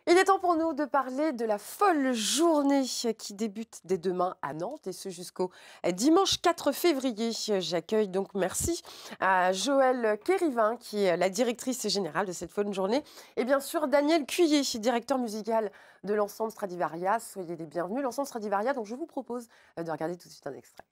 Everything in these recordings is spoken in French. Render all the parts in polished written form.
Il est temps pour nous de parler de la folle journée qui débute dès demain à Nantes et ce jusqu'au dimanche 4 février. J'accueille donc, merci à Joëlle Kérivin qui est la directrice générale de cette folle journée et bien sûr Daniel Cuyer, directeur musical de l'ensemble Stradivaria. Soyez les bienvenus. L'ensemble Stradivaria, donc je vous propose de regarder tout de suite un extrait.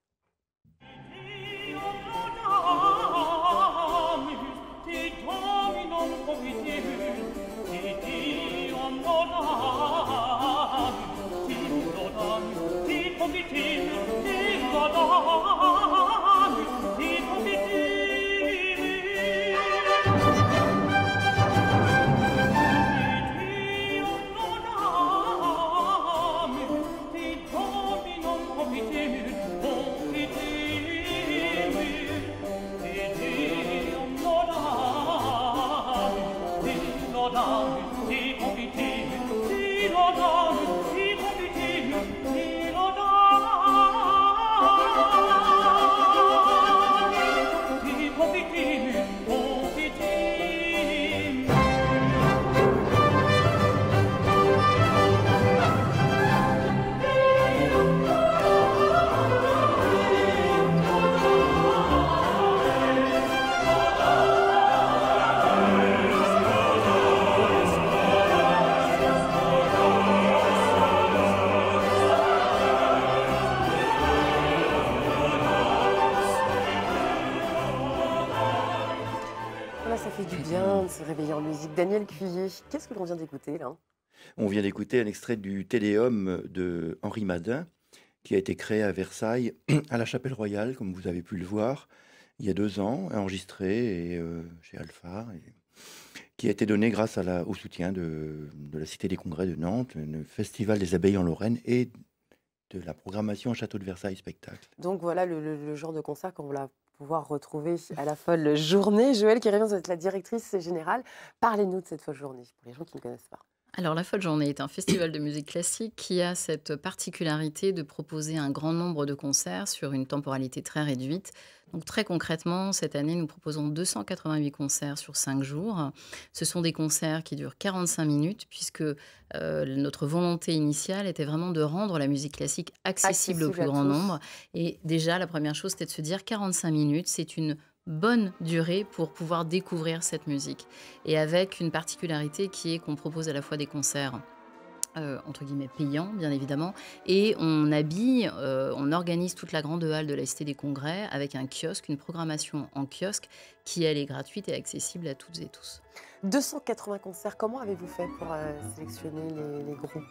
Voilà, ça fait du bien de se réveiller en musique. Daniel Cuyer, qu'est-ce que l'on vient d'écouter là? On vient d'écouter un extrait du Téléum de Henri Madin, qui a été créé à Versailles, à la Chapelle Royale, comme vous avez pu le voir, il y a 2 ans, enregistré chez Alpha, et qui a été donné grâce au soutien de la Cité des Congrès de Nantes, le Festival des Abeilles en Lorraine et de la programmation au Château de Versailles Spectacle. Donc voilà le genre de concert qu'on va pouvoir retrouver à la folle journée. Joëlle Kérivin, vous êtes la directrice générale. Parlez-nous de cette folle journée, pour les gens qui ne connaissent pas. Alors, la Folle Journée est un festival de musique classique qui a cette particularité de proposer un grand nombre de concerts sur une temporalité très réduite. Donc, très concrètement, cette année, nous proposons 288 concerts sur 5 jours. Ce sont des concerts qui durent 45 minutes, puisque notre volonté initiale était vraiment de rendre la musique classique accessible au Accessible plus à grand tous. nombre. Et déjà, la première chose, c'était de se dire 45 minutes, c'est une bonne durée pour pouvoir découvrir cette musique. Et avec une particularité qui est qu'on propose à la fois des concerts, entre guillemets «payants», bien évidemment, et on organise toute la grande halle de la Cité des Congrès avec un kiosque, une programmation en kiosque qui, elle, est gratuite et accessible à toutes et tous. 280 concerts, comment avez-vous fait pour sélectionner les groupes?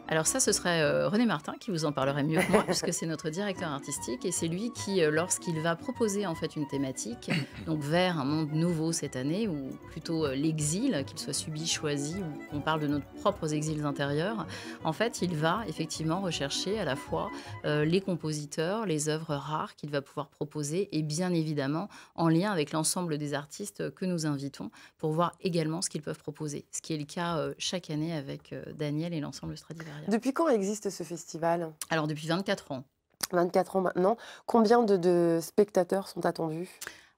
Alors ça, ce serait, René Martin qui vous en parlerait mieux que moi, puisque c'est notre directeur artistique et c'est lui qui, lorsqu'il va proposer, en fait, une thématique, donc vers un monde nouveau cette année ou plutôt, l'exil, qu'il soit subi, choisi ou qu'on parle de nos propres exils intérieurs. En fait, il va effectivement rechercher à la fois, les compositeurs, les œuvres rares qu'il va pouvoir proposer et bien évidemment en lien avec l'ensemble des artistes, que nous invitons pour voir également ce qu'ils peuvent proposer. Ce qui est le cas, chaque année avec, Daniel et l'ensemble Stradivaria. Depuis quand existe ce festival? Alors depuis 24 ans, 24 ans maintenant. Combien de spectateurs sont attendus?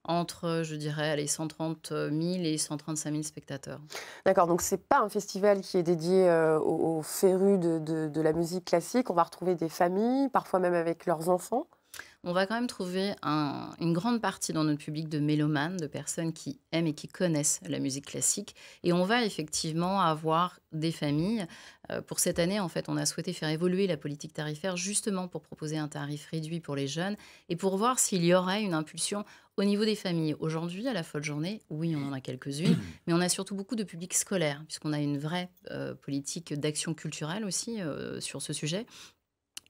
entre, je dirais, allez, 130 000 et 135 000 spectateurs. D'accord, donc c'est pas un festival qui est dédié aux férus de la musique classique. On va retrouver des familles, parfois même avec leurs enfants. On va quand même trouver une grande partie dans notre public de mélomanes, de personnes qui aiment et qui connaissent la musique classique. Et on va effectivement avoir des familles. Pour cette année, en fait, on a souhaité faire évoluer la politique tarifaire justement pour proposer un tarif réduit pour les jeunes et pour voir s'il y aurait une impulsion au niveau des familles. Aujourd'hui, à la Folle Journée, oui, on en a quelques-unes, mais on a surtout beaucoup de publics scolaires, puisqu'on a une vraie politique d'action culturelle aussi sur ce sujet.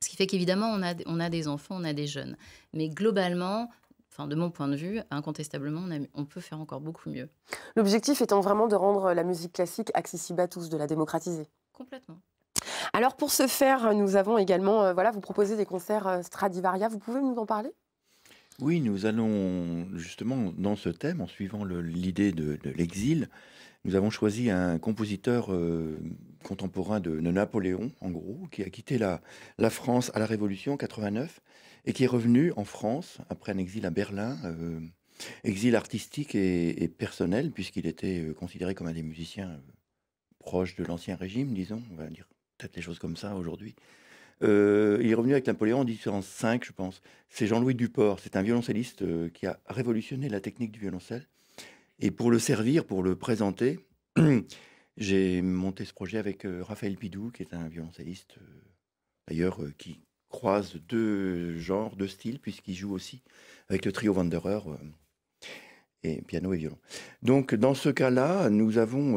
Ce qui fait qu'évidemment, on a des enfants, on a des jeunes. Mais globalement, enfin, de mon point de vue, incontestablement, on peut faire encore beaucoup mieux. L'objectif étant vraiment de rendre la musique classique accessible à tous, de la démocratiser. Complètement. Alors pour ce faire, nous avons également, voilà, vous proposez des concerts Stradivaria. Vous pouvez nous en parler? Oui, nous allons justement dans ce thème, en suivant l'idée de l'exil, nous avons choisi un compositeur contemporain de Napoléon, en gros, qui a quitté la France à la Révolution 89 et qui est revenu en France après un exil à Berlin, exil artistique et personnel, puisqu'il était considéré comme un des musiciens proche de l'Ancien Régime, disons, on va dire peut-être les choses comme ça aujourd'hui. Il est revenu avec Napoléon en 1805, je pense. C'est Jean-Louis Duport, c'est un violoncelliste qui a révolutionné la technique du violoncelle. Et pour le servir, pour le présenter, j'ai monté ce projet avec Raphaël Pidou, qui est un violoncelliste, d'ailleurs, qui croise deux genres, deux styles, puisqu'il joue aussi avec le trio Wanderer, et piano et violon. Donc, dans ce cas-là, nous avons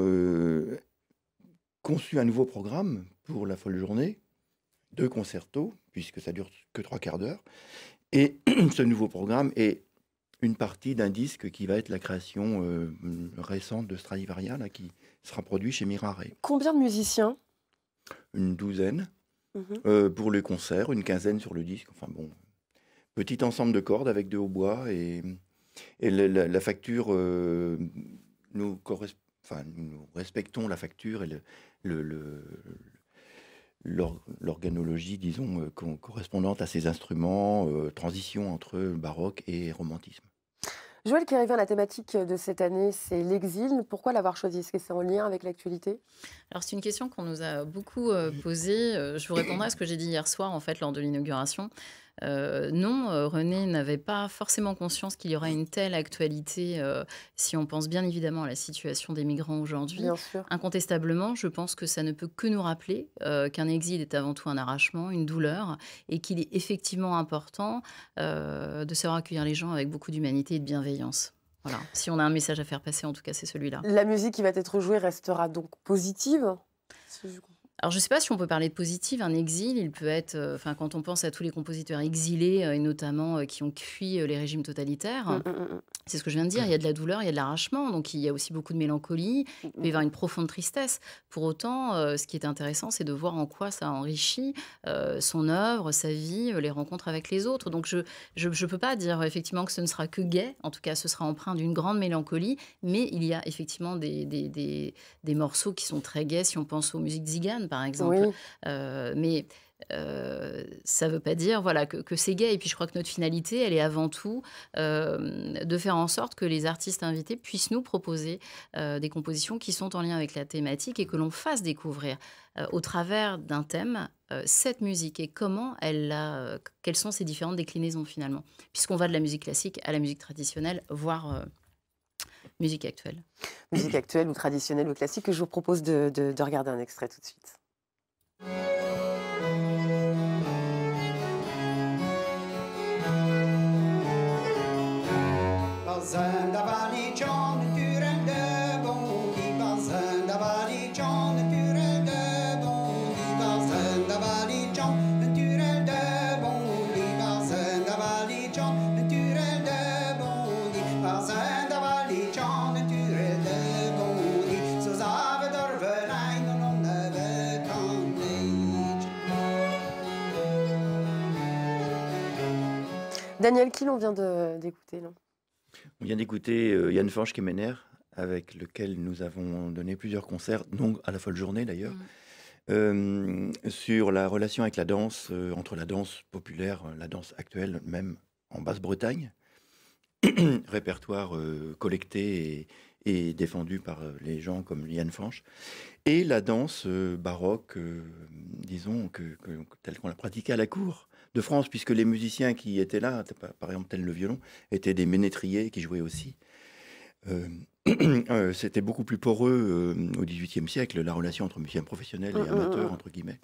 conçu un nouveau programme pour la folle journée, 2 concertos, puisque ça dure que 3 quarts d'heure. Et ce nouveau programme est une partie d'un disque qui va être la création récente de Stradivaria, là, qui sera produit chez Mirare. Combien de musiciens? Une douzaine pour les concerts, une quinzaine sur le disque. Enfin bon, petit ensemble de cordes avec 2 hautbois et la facture, nous respectons la facture et l'organologie, disons, correspondante à ces instruments, transition entre baroque et romantisme. Joël Kérivin, la thématique de cette année, c'est l'exil. Pourquoi l'avoir choisi? Est-ce que c'est en lien avec l'actualité? Alors, c'est une question qu'on nous a beaucoup posée. Je vous répondrai à ce que j'ai dit hier soir, en fait, lors de l'inauguration. Non, René n'avait pas forcément conscience qu'il y aurait une telle actualité si on pense bien évidemment à la situation des migrants aujourd'hui. Bien sûr. Incontestablement, je pense que ça ne peut que nous rappeler qu'un exil est avant tout un arrachement, une douleur, et qu'il est effectivement important de savoir accueillir les gens avec beaucoup d'humanité et de bienveillance. Voilà. Si on a un message à faire passer, en tout cas, c'est celui-là. La musique qui va être jouée restera donc positive? Si je- Alors, je ne sais pas si on peut parler de positif. Un exil, il peut être, quand on pense à tous les compositeurs exilés, et notamment qui ont fui les régimes totalitaires, c'est ce que je viens de dire, il y a de la douleur, il y a de l'arrachement, donc il y a aussi beaucoup de mélancolie, il peut y avoir une profonde tristesse. Pour autant, ce qui est intéressant, c'est de voir en quoi ça enrichit son œuvre, sa vie, les rencontres avec les autres. Donc je peux pas dire effectivement que ce ne sera que gai, en tout cas ce sera empreint d'une grande mélancolie, mais il y a effectivement des morceaux qui sont très gais, si on pense aux musiques tziganes par exemple. Oui. Mais ça ne veut pas dire voilà, que c'est gai. Et puis je crois que notre finalité, elle est avant tout de faire en sorte que les artistes invités puissent nous proposer des compositions qui sont en lien avec la thématique et que l'on fasse découvrir au travers d'un thème cette musique et quelles sont ses différentes déclinaisons finalement. Puisqu'on va de la musique classique à la musique traditionnelle, voire musique actuelle. Musique actuelle ou traditionnelle ou classique, je vous propose de regarder un extrait tout de suite. Bazen davali John Turel de Bondi, bazen davali John Turel de Bondi, bazen davali John Turel de Bondi, bazen davali John Turel de Bondi, bazen davali John Turel de Bondi, så zave dorvelein og noen neve kan Daniel Kiel, on vient d'écouter, non? On vient d'écouter Yann Fanch-Kemener, avec lequel nous avons donné plusieurs concerts, donc à la folle journée d'ailleurs, sur la relation avec la danse, entre la danse populaire, la danse actuelle, même en Basse-Bretagne, répertoire collecté et défendu par les gens comme Yann Fanch, et la danse baroque, disons, telle qu'on la pratiquait à la cour de France, puisque les musiciens qui étaient là, par exemple tel le violon, étaient des ménétriers qui jouaient aussi. C'était beaucoup plus poreux au XVIIIe siècle, la relation entre musiciens professionnels et amateurs, entre guillemets,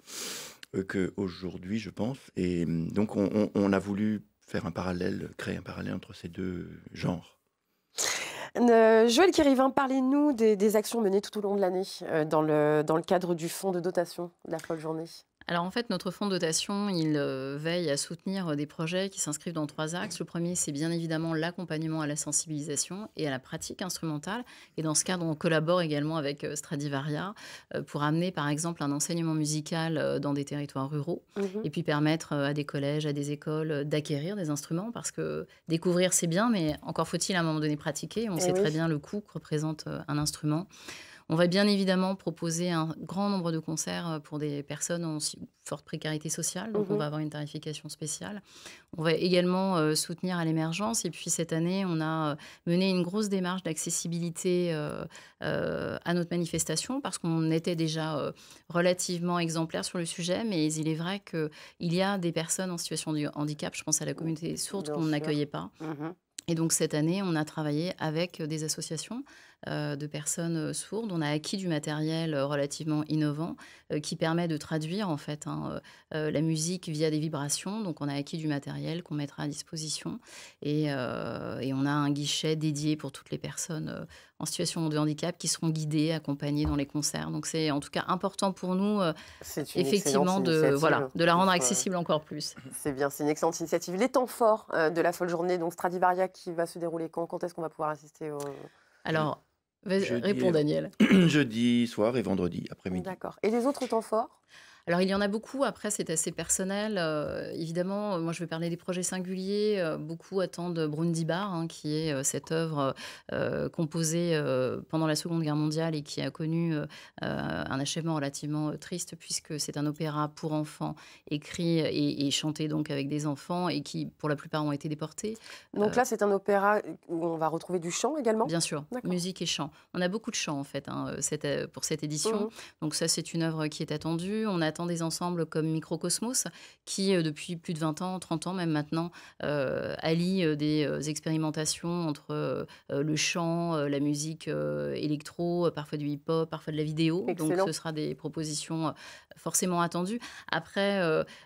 qu'aujourd'hui, je pense. Et donc, on a voulu faire un parallèle, créer un parallèle entre ces deux genres. Joël Kérivin, parlez-nous des actions menées tout au long de l'année dans le cadre du fonds de dotation de la folle journée. Alors en fait, notre fonds de dotation, il veille à soutenir des projets qui s'inscrivent dans 3 axes. Le premier, c'est bien évidemment l'accompagnement à la sensibilisation et à la pratique instrumentale. Et dans ce cadre, on collabore également avec Stradivaria pour amener par exemple un enseignement musical dans des territoires ruraux et puis permettre à des collèges, à des écoles d'acquérir des instruments parce que découvrir c'est bien, mais encore faut-il à un moment donné pratiquer. On sait très bien le coût que représente un instrument. On va bien évidemment proposer un grand nombre de concerts pour des personnes en forte précarité sociale, donc on Mhm. va avoir une tarification spéciale. On va également soutenir à l'émergence et puis cette année, on a mené une grosse démarche d'accessibilité à notre manifestation parce qu'on était déjà relativement exemplaire sur le sujet, mais il est vrai qu'il y a des personnes en situation de handicap, je pense à la communauté sourde Bien qu'on sûr. n'accueillait pas. Mhm. Et donc cette année, on a travaillé avec des associations de personnes sourdes. On a acquis du matériel relativement innovant qui permet de traduire en fait la musique via des vibrations. Donc on a acquis du matériel qu'on mettra à disposition et on a un guichet dédié pour toutes les personnes en situation de handicap qui seront guidées, accompagnées dans les concerts. Donc c'est en tout cas important pour nous C'est une excellente effectivement de, voilà, initiative. de la Il rendre faut, accessible encore plus. C'est bien, c'est une excellente initiative. Les temps forts de la folle journée, donc Stradivaria qui va se dérouler quand? Quand est-ce qu'on va pouvoir assister au... Alors, Jeudi, réponds Daniel. jeudi soir et vendredi après-midi. D'accord. Et les autres temps forts? Alors, il y en a beaucoup. Après, c'est assez personnel. Évidemment, moi, je vais parler des projets singuliers. Beaucoup attendent Brundibar, hein, qui est cette œuvre composée pendant la Seconde Guerre mondiale et qui a connu un achèvement relativement triste, puisque c'est un opéra pour enfants écrit et chanté donc avec des enfants et qui, pour la plupart, ont été déportés. Donc là, c'est un opéra où on va retrouver du chant également? Bien sûr, D'accord. musique et chant. On a beaucoup de chant, en fait, hein, pour cette édition. Mhm. Donc ça, c'est une œuvre qui est attendue. On attend des ensembles comme Microcosmos, qui, depuis plus de 20 ans, 30 ans même maintenant, allient des expérimentations entre le chant, la musique électro, parfois du hip-hop, parfois de la vidéo. Donc Excellent. ce sera des propositions forcément attendues. Après,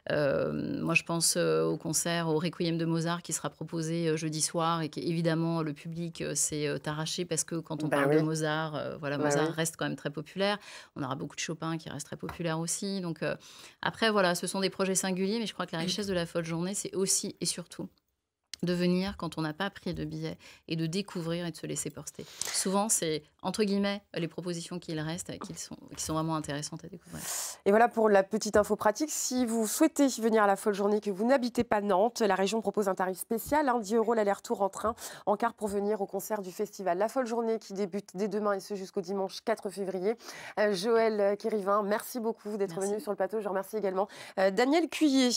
moi, je pense au concert, au Requiem de Mozart qui sera proposé jeudi soir et qui, évidemment, le public s'est arraché parce que quand on Ben parle de oui, Mozart, voilà, ben Mozart oui. reste quand même très populaire. On aura beaucoup de Chopin qui reste très populaire aussi. Donc, après, voilà, ce sont des projets singuliers, mais je crois que la richesse de la folle journée, c'est aussi et surtout de venir quand on n'a pas pris de billets et de découvrir et de se laisser porter. Souvent, c'est, entre guillemets, les propositions qu'il reste qui sont vraiment intéressantes à découvrir. Et voilà pour la petite info pratique. Si vous souhaitez venir à la folle journée, que vous n'habitez pas Nantes, la région propose un tarif spécial, 10 € l'aller-retour en train, en car pour venir au concert du festival La Folle Journée qui débute dès demain et ce jusqu'au dimanche 4 février. Joël Kérivin, merci beaucoup d'être venu Merci. sur le plateau. Je remercie également Daniel Cuillet.